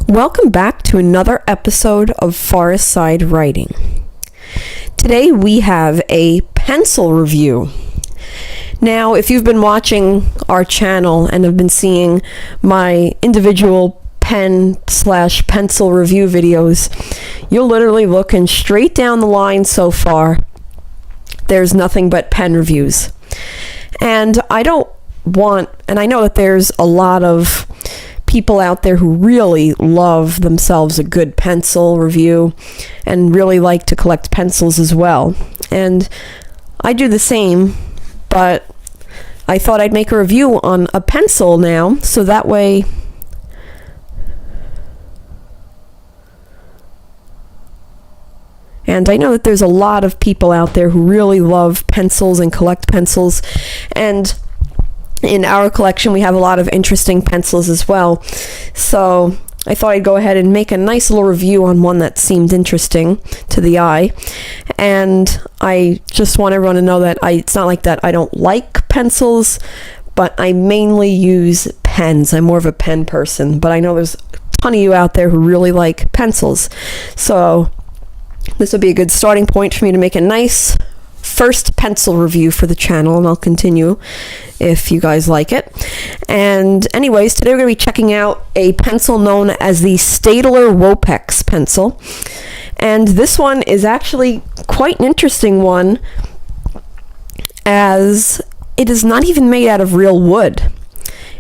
Welcome back to another episode of ForestsideWriting. Today we have a pencil review. Now, if you've been watching our channel and have been seeing my individual pen/pencil review videos, you're literally looking straight down the line so far. There's nothing but pen reviews. And I know that there's a lot of people out there who really love themselves a good pencil review and really like to collect pencils as well. And I do the same, but I thought I'd make a review on a pencil now, so that way and I know that there's a lot of people out there who really love pencils and collect pencils, and in our collection we have a lot of interesting pencils as well. So I thought I'd go ahead and make a nice little review on one that seemed interesting to the eye. And I just want everyone to know that it's not like that I don't like pencils, but I mainly use pens. I'm more of a pen person, but I know there's a ton of you out there who really like pencils. So this would be a good starting point for me to make a nice first pencil review for the channel, and I'll continue if you guys like it. And anyways, today we're going to be checking out a pencil known as the Staedtler Wopex pencil. And this one is actually quite an interesting one, as it is not even made out of real wood.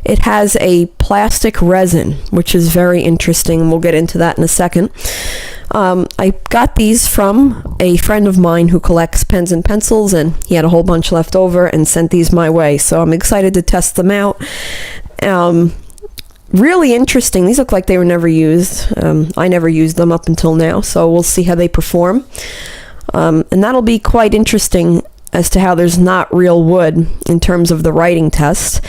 It has a plastic resin, which is very interesting. We'll get into that in a second. I got these from a friend of mine who collects pens and pencils, and he had a whole bunch left over and sent these my way. So I'm excited to test them out. Really interesting. These look like they were never used. I never used them up until now, so we'll see how they perform. And that'll be quite interesting as to how there's not real wood in terms of the writing test.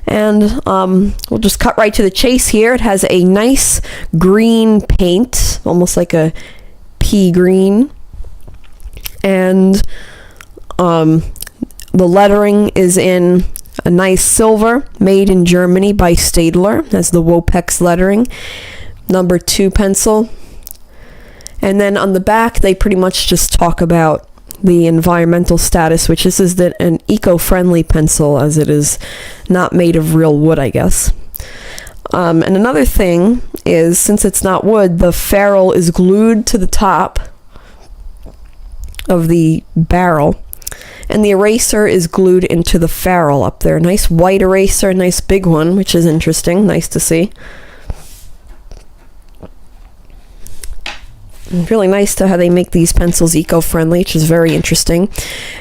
And we'll just cut right to the chase here. It has a nice green paint, almost like a pea green. And the lettering is in a nice silver, made in Germany by Staedtler. That's the Wopex lettering, number 2 pencil. And then on the back, they pretty much just talk about the environmental status, which this is an eco-friendly pencil, as it is not made of real wood, I guess. And another thing is, since it's not wood, the ferrule is glued to the top of the barrel, and the eraser is glued into the ferrule up there. Nice white eraser, a nice big one, which is interesting, nice to see. Really nice to how they make these pencils eco-friendly, which is very interesting.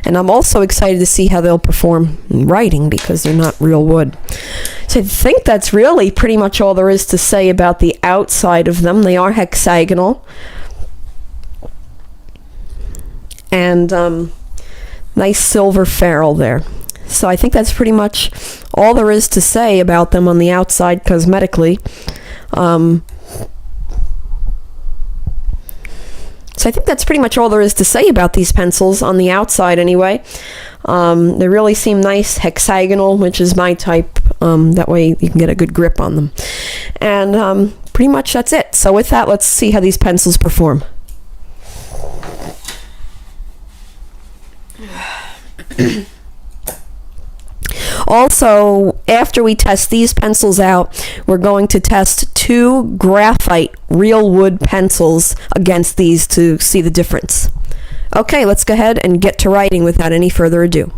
And I'm also excited to see how they'll perform in writing, because they're not real wood. So I think that's really pretty much all there is to say about the outside of them. They are hexagonal. And nice silver ferrule there. So I think that's pretty much all there is to say about them on the outside cosmetically. So I think that's pretty much all there is to say about these pencils on the outside anyway. They really seem nice, hexagonal, which is my type. That way you can get a good grip on them. And pretty much that's it. So with that, let's see how these pencils perform. Also, after we test these pencils out, we're going to test 2 graphite real wood pencils against these to see the difference. Okay, let's go ahead and get to writing without any further ado.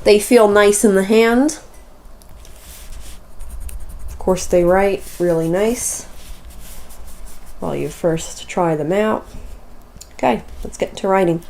They feel nice in the hand. Of course, they write really nice while you first try them out. Okay, let's get to writing.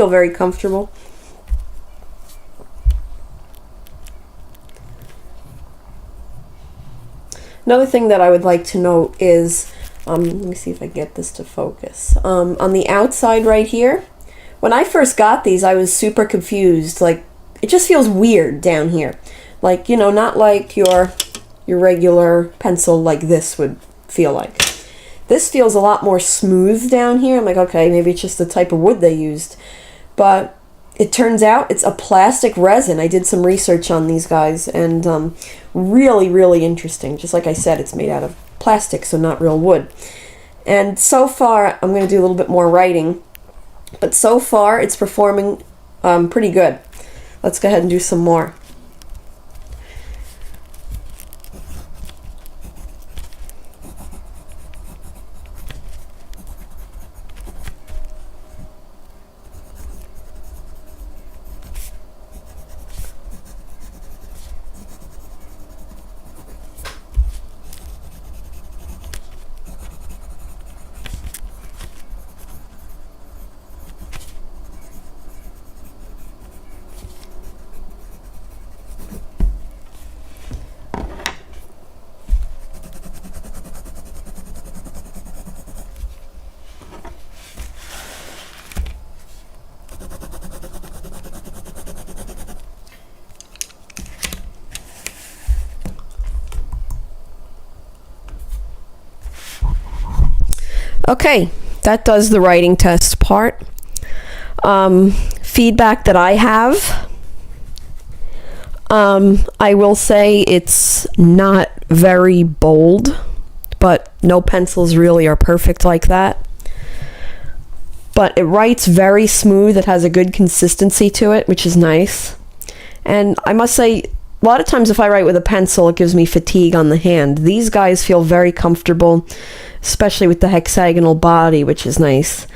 feel very comfortable. Another thing that I would like to note is, let me see if I get this to focus. On the outside right here, when I first got these, I was super confused. Like, it just feels weird down here. Like, you know, not like your regular pencil like this would feel like. This feels a lot more smooth down here. I'm like, okay, maybe it's just the type of wood they used. But it turns out it's a plastic resin. I did some research on these guys, and really, really interesting. Just like I said, it's made out of plastic, so not real wood. And so far, I'm going to do a little bit more writing, but so far it's performing pretty good. Let's go ahead and do some more. Okay, that does the writing test part. Feedback that I have, I will say it's not very bold, but no pencils really are perfect like that. But it writes very smooth. It has a good consistency to it, which is nice. And I must say, a lot of times if I write with a pencil, it gives me fatigue on the hand. These guys feel very comfortable, especially with the hexagonal body, which is nice.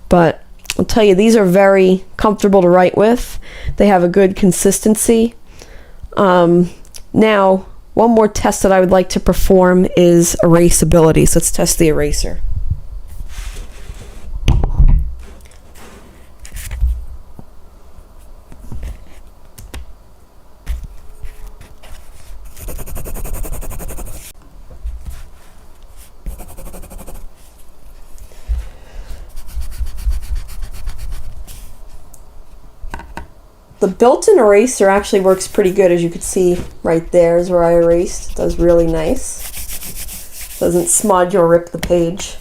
But I'll tell you, these are very comfortable to write with. They have a good consistency. Now, one more test that I would like to perform is erasability. So let's test the eraser. The built-in eraser actually works pretty good, as you could see right there is where I erased. It does really nice. Doesn't smudge or rip the page.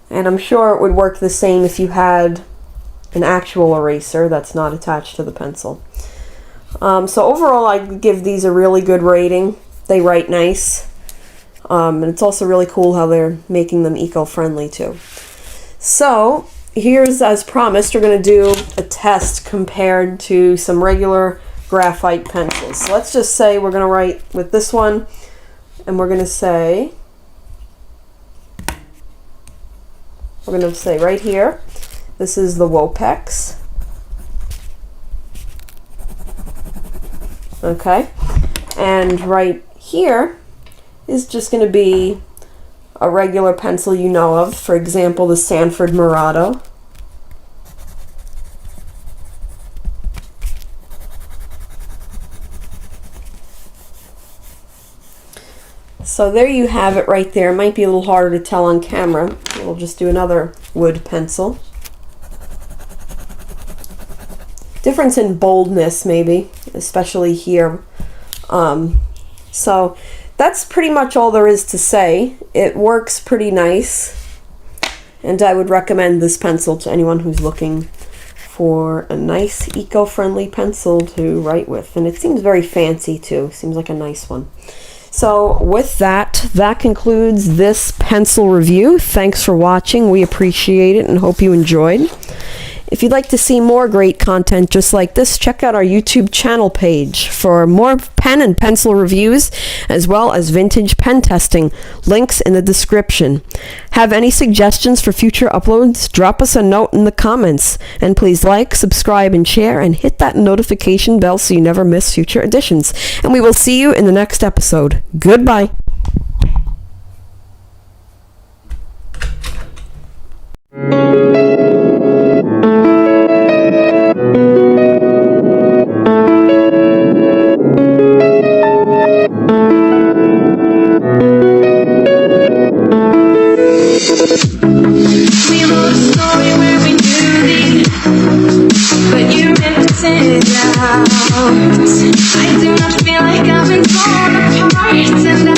And I'm sure it would work the same if you had an actual eraser that's not attached to the pencil. So overall, I give these a really good rating. They write nice. And it's also really cool how they're making them eco-friendly too. So here's, as promised, we're going to do a test compared to some regular graphite pencils. So let's just say we're going to write with this one, and we're going to say right here, this is the Wopex. Okay, and right here is just going to be a regular pencil you know of, for example, the Sanford Murado. So there you have it right there. It might be a little harder to tell on camera. We'll just do another wood pencil. Difference in boldness maybe, especially here. So that's pretty much all there is to say. It works pretty nice, and I would recommend this pencil to anyone who's looking for a nice eco-friendly pencil to write with. And it seems very fancy too. Seems like a nice one. So with that, that concludes this pencil review. Thanks for watching. We appreciate it and hope you enjoyed. If you'd like to see more great content just like this, check out our YouTube channel page for more pen and pencil reviews, as well as vintage pen testing. Links in the description. Have any suggestions for future uploads? Drop us a note in the comments. And please like, subscribe, and share, and hit that notification bell so you never miss future editions. And we will see you in the next episode. Goodbye. I do not feel like I've been torn apart, and